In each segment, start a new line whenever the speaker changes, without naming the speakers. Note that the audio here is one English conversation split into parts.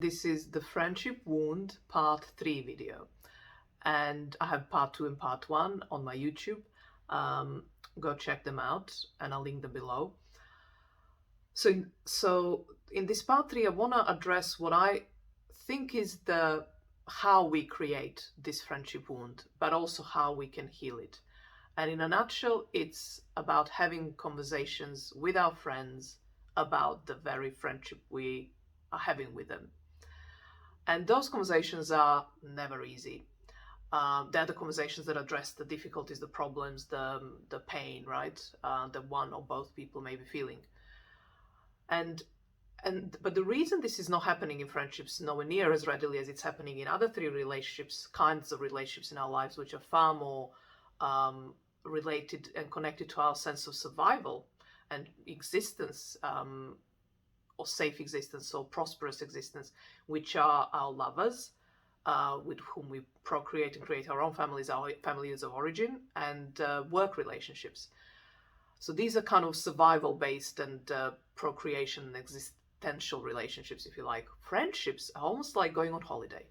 This is the Friendship Wound Part 3 video, and I have Part 2 and Part 1 on my YouTube. Go check them out, and I'll link them below. So in this Part 3, I want to address what I think is how we create this friendship wound, but also how we can heal it. And in a nutshell, it's about having conversations with our friends about the very friendship we are having with them. And those conversations are never easy. They're the conversations that address the difficulties, the problems, the pain, right? That one or both people may be feeling. But the reason this is not happening in friendships nowhere near as readily as it's happening in other three kinds of relationships in our lives, which are far more related and connected to our sense of survival and existence, or safe existence or prosperous existence, which are our lovers, with whom we procreate and create our own families, our families of origin, and work relationships. So these are kind of survival-based and procreation and existential relationships, if you like. Friendships are almost like going on holiday.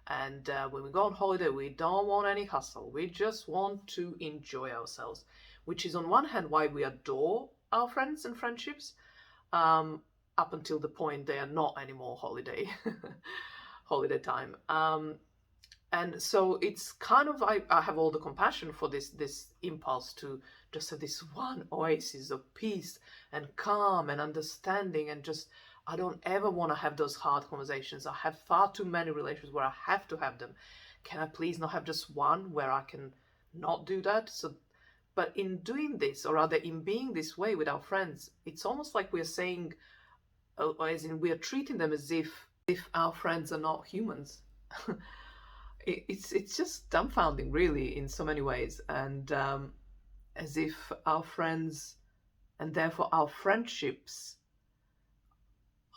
And when we go on holiday, we don't want any hustle. We just want to enjoy ourselves, which is on one hand why we adore our friends and friendships, up until the point they are not anymore holiday time. And so it's kind of, I have all the compassion for this impulse to just have this one oasis of peace and calm and understanding, and just, I don't ever want to have those hard conversations. I have far too many relationships where I have to have them. Can I please not have just one where I can not do that? But in doing this, or rather in being this way with our friends, it's almost like we're saying, as in we are treating them as if our friends are not humans. It's just dumbfounding, really, in so many ways, and as if our friends, and therefore our friendships,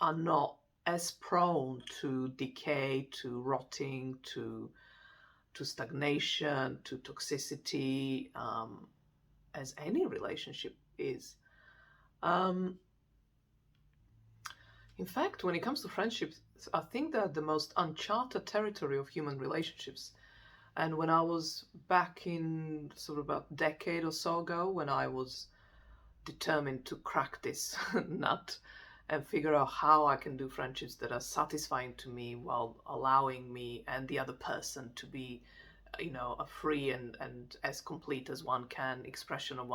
are not as prone to decay, to rotting, to stagnation, to toxicity, as any relationship is. In fact, when it comes to friendships, I think they're the most uncharted territory of human relationships. And when I was back in sort of about a decade or so ago, when I was determined to crack this nut and figure out how I can do friendships that are satisfying to me while allowing me and the other person to be, a free and as complete as one can expression of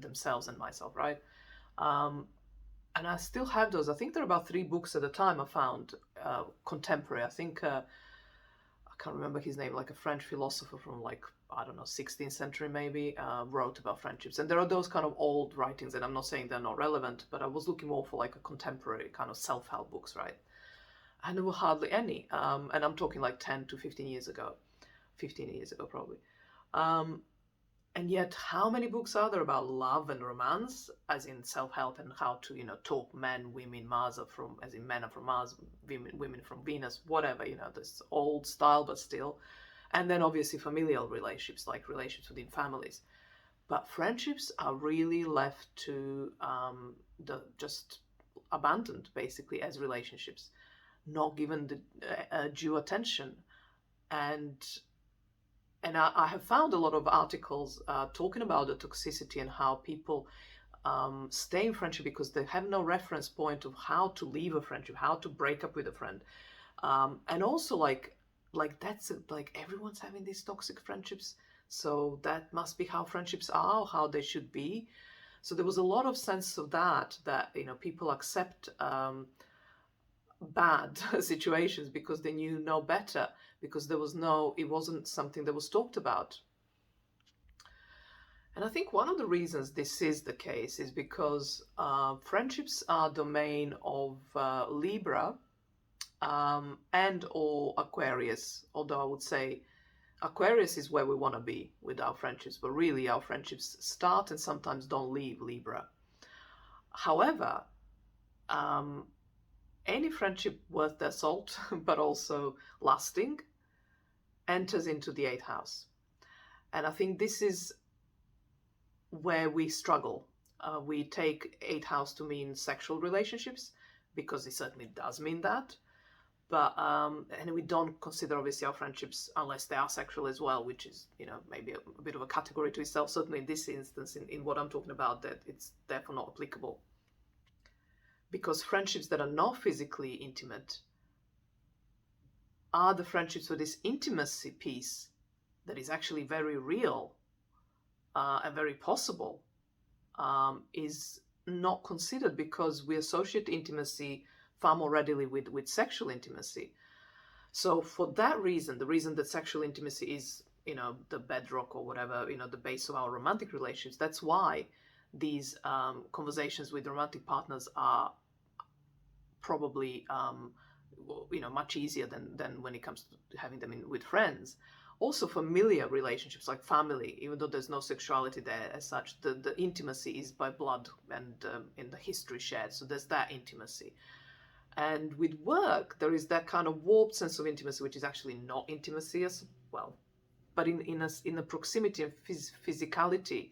themselves and myself, right? And I still have those. I think there are about 3 books at the time I found, contemporary. I think, I can't remember his name, like a French philosopher from, like, I don't know, 16th century maybe, wrote about friendships. And there are those kind of old writings, and I'm not saying they're not relevant, but I was looking more for like a contemporary kind of self-help books, right? And there were hardly any. And I'm talking like 10 to 15 years ago. 15 years ago, probably. And yet, how many books are there about love and romance, as in self-help, and how to, talk men, women, Mars are from, as in men are from Mars, women from Venus, whatever, this old style, but still. And then obviously familial relationships, like relationships within families. But friendships are really left to just abandoned, basically, as relationships, not given the due attention. And I have found a lot of articles talking about the toxicity and how people stay in friendship because they have no reference point of how to leave a friendship, how to break up with a friend. And also like that's it, like everyone's having these toxic friendships, so that must be how friendships are, how they should be. So there was a lot of sense of that people accept bad situations because they knew no better, because it wasn't something that was talked about. And I think one of the reasons this is the case is because friendships are domain of Libra, and or Aquarius, although I would say Aquarius is where we want to be with our friendships, but really our friendships start and sometimes don't leave Libra. However, any friendship worth their salt, but also lasting, enters into the 8th house. And I think this is where we struggle. We take 8th house to mean sexual relationships, because it certainly does mean that. But and we don't consider obviously our friendships unless they are sexual as well, which is, you know, maybe a bit of a category to itself. Certainly in this instance, in what I'm talking about, that it's therefore not applicable. Because friendships that are not physically intimate are the friendships where this intimacy piece that is actually very real and very possible is not considered, because we associate intimacy far more readily with sexual intimacy. So for that reason, the reason that sexual intimacy is, you know, the bedrock or whatever, you know, the base of our romantic relationships, that's why these conversations with romantic partners are probably you know, much easier than when it comes to having them with friends. Also familiar relationships like family, even though there's no sexuality there as such, the intimacy is by blood and in the history shared, so there's that intimacy. And with work there is that kind of warped sense of intimacy, which is actually not intimacy as well, but in a proximity and physicality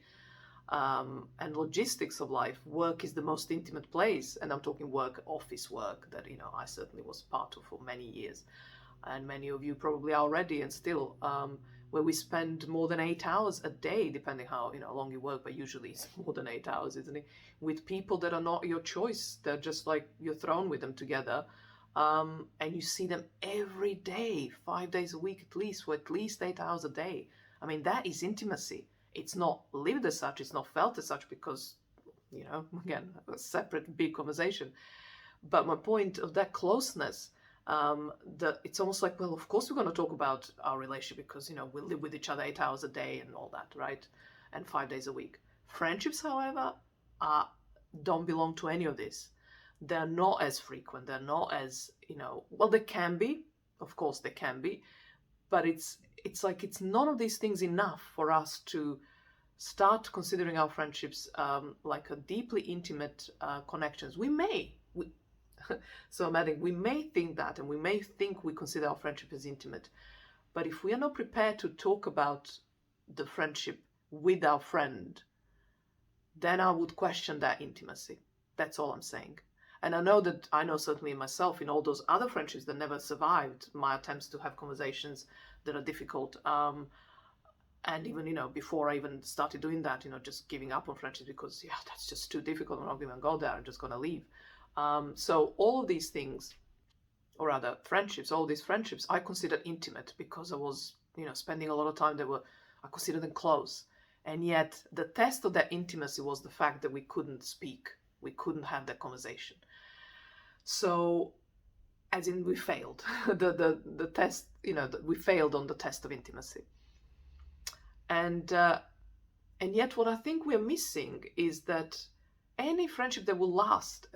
and logistics of life, work is the most intimate place. And I'm talking work, office work, that, you know, I certainly was part of for many years, and many of you probably are already and still, where we spend more than 8 hours a day, depending how, you know, long you work, but usually it's more than 8 hours, isn't it? With people that are not your choice, they're just like you're thrown with them together, and you see them every day, 5 days a week at least, for at least 8 hours a day. I mean, that is intimacy. It's not lived as such, it's not felt as such, because, you know, again, a separate big conversation. But my point of that closeness, that it's almost like, well, of course we're going to talk about our relationship, because, you know, we live with each other 8 hours a day and all that, right? And 5 days a week. Friendships, however, don't belong to any of this. They're not as frequent. They're not as, you know, well, they can be, of course they can be, but it's like it's none of these things enough for us to start considering our friendships like a deeply intimate connections. So I'm adding, we may think that, and we may think we consider our friendship as intimate, but if we are not prepared to talk about the friendship with our friend, then I would question that intimacy. That's all I'm saying. And I know certainly myself, in all those other friendships that never survived my attempts to have conversations that are difficult, and even, you know, before I even started doing that, you know, just giving up on friendships because, yeah, that's just too difficult, I'm not going to go there, I'm just going to leave. So all of these things, or rather friendships, all these friendships I considered intimate, because I was, you know, spending a lot of time. I considered them close. And yet the test of that intimacy was the fact that we couldn't speak, we couldn't have that conversation. So, as in, we failed the test, you know, we failed on the test of intimacy. And yet what I think we're missing is that any friendship that will last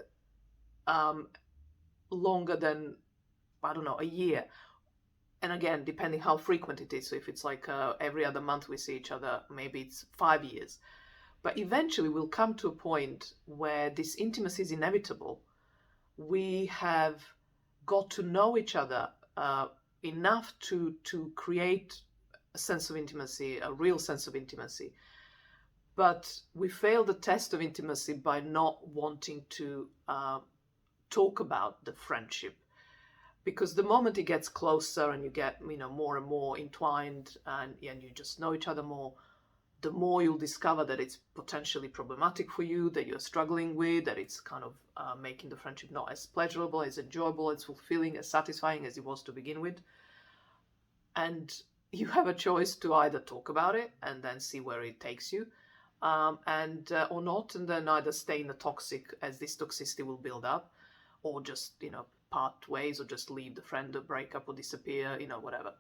longer than, I don't know, a year, and again, depending how frequent it is, so if it's like every other month we see each other, maybe it's 5 years, but eventually we'll come to a point where this intimacy is inevitable. We have got to know each other enough to create a sense of intimacy, a real sense of intimacy. But we fail the test of intimacy by not wanting to talk about the friendship, because the moment it gets closer and you get, you know, more and more entwined, and you just know each other more, the more you'll discover that it's potentially problematic for you, that you're struggling with, that it's kind of making the friendship not as pleasurable, as enjoyable, as fulfilling, as satisfying as it was to begin with. And you have a choice to either talk about it and then see where it takes you, and or not, and then either stay in the toxic, as this toxicity will build up, or just, you know, part ways, or just leave the friend, or break up, or disappear, you know, whatever.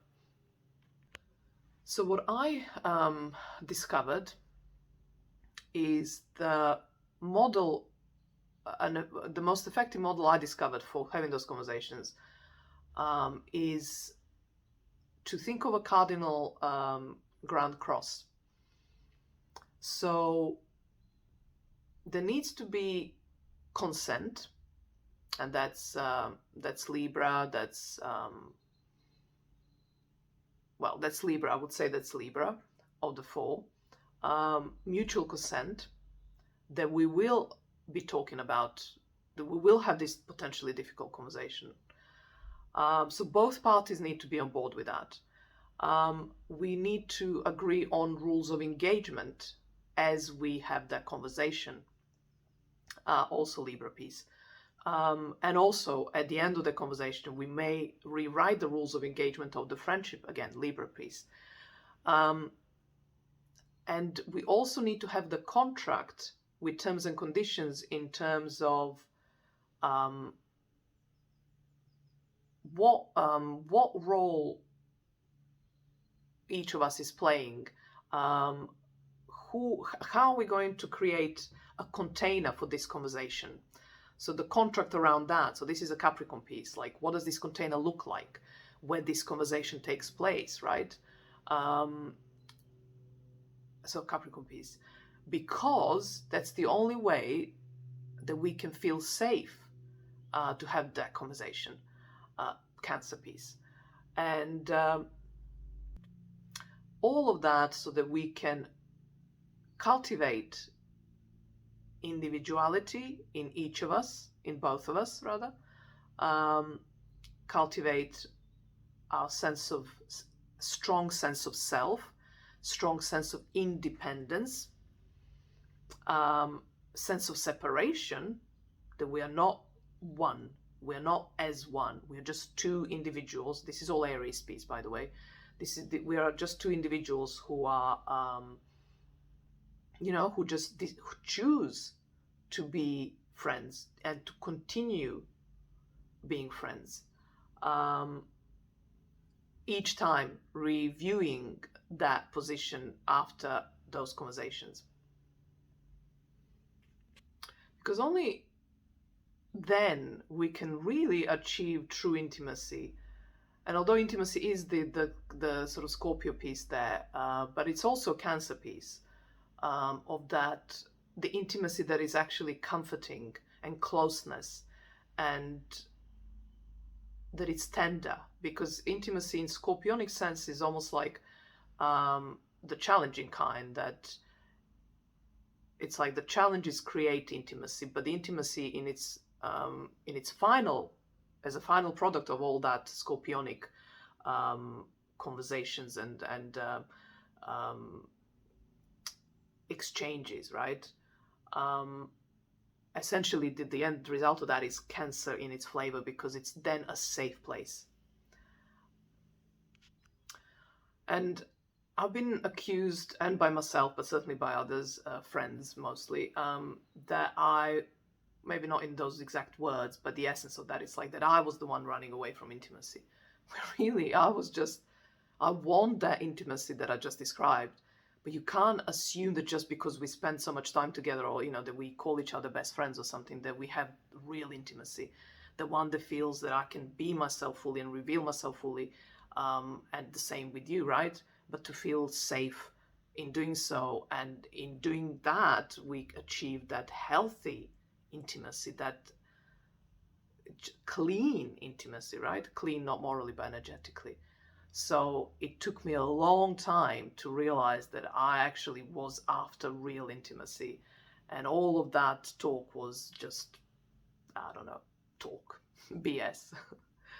So what I discovered is the model, and the most effective model I discovered for having those conversations is to think of a cardinal grand cross. So there needs to be consent, and that's Libra. That's that's Libra. I would say that's Libra of the four. Mutual consent, that we will be talking about, that we will have this potentially difficult conversation. So both parties need to be on board with that. We need to agree on rules of engagement as we have that conversation. Also Libra piece. And also, at the end of the conversation, we may rewrite the rules of engagement of the friendship, again, Libra piece. Um, and we also need to have the contract with terms and conditions in terms of um, what role each of us is playing. Um, how are we going to create a container for this conversation? So the contract around that. So this is a Capricorn piece. Like, what does this container look like where this conversation takes place, right? Um, so Capricorn piece, because that's the only way that we can feel safe to have that conversation. Cancer piece, and all of that so that we can cultivate individuality in each of us, in both of us rather, um, cultivate our strong sense of self, strong sense of independence, sense of separation, that we are not one, we're not as one, we're just two individuals. This is all Aries piece, by the way. We are just two individuals who are who just who choose to be friends and to continue being friends. Um, each time reviewing that position after those conversations. Because only then we can really achieve true intimacy. And although intimacy is the sort of Scorpio piece there, but it's also Cancer piece of that, the intimacy that is actually comforting and closeness, and that it's tender, because intimacy in Scorpionic sense is almost like the challenging kind, that it's like the challenges create intimacy, but the intimacy in its final, as a final product of all that Scorpionic conversations and exchanges, right? Essentially, the end result of that is Cancer in its flavor, because it's then a safe place. And I've been accused, and by myself, but certainly by others, friends mostly, that I, maybe not in those exact words, but the essence of that is like that I was the one running away from intimacy. Really, I want that intimacy that I just described. But you can't assume that just because we spend so much time together, or that we call each other best friends or something, that we have real intimacy. The one that feels that I can be myself fully and reveal myself fully, and the same with you, right? But to feel safe in doing so, and in doing that, we achieve that healthy intimacy, that clean intimacy, right? Clean, not morally, but energetically. So it took me a long time to realize that I actually was after real intimacy. And all of that talk was just, I don't know, talk, BS,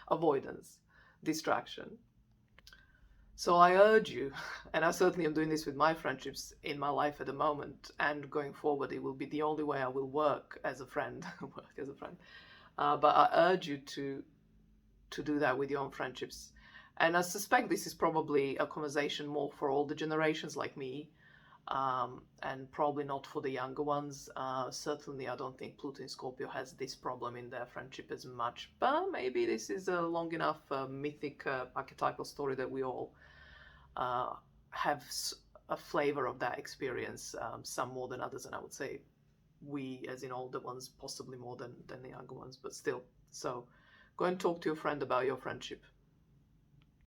avoidance, distraction. So I urge you, and I certainly am doing this with my friendships in my life at the moment, and going forward, it will be the only way I will work as a friend, But I urge you to do that with your own friendships. And I suspect this is probably a conversation more for older generations like me, and probably not for the younger ones. Certainly, I don't think Pluto in Scorpio has this problem in their friendship as much, but maybe this is a long enough mythic archetypal story that we all have a flavor of that experience, some more than others, and I would say we, as in older ones, possibly more than the younger ones, but still. So go and talk to your friend about your friendship.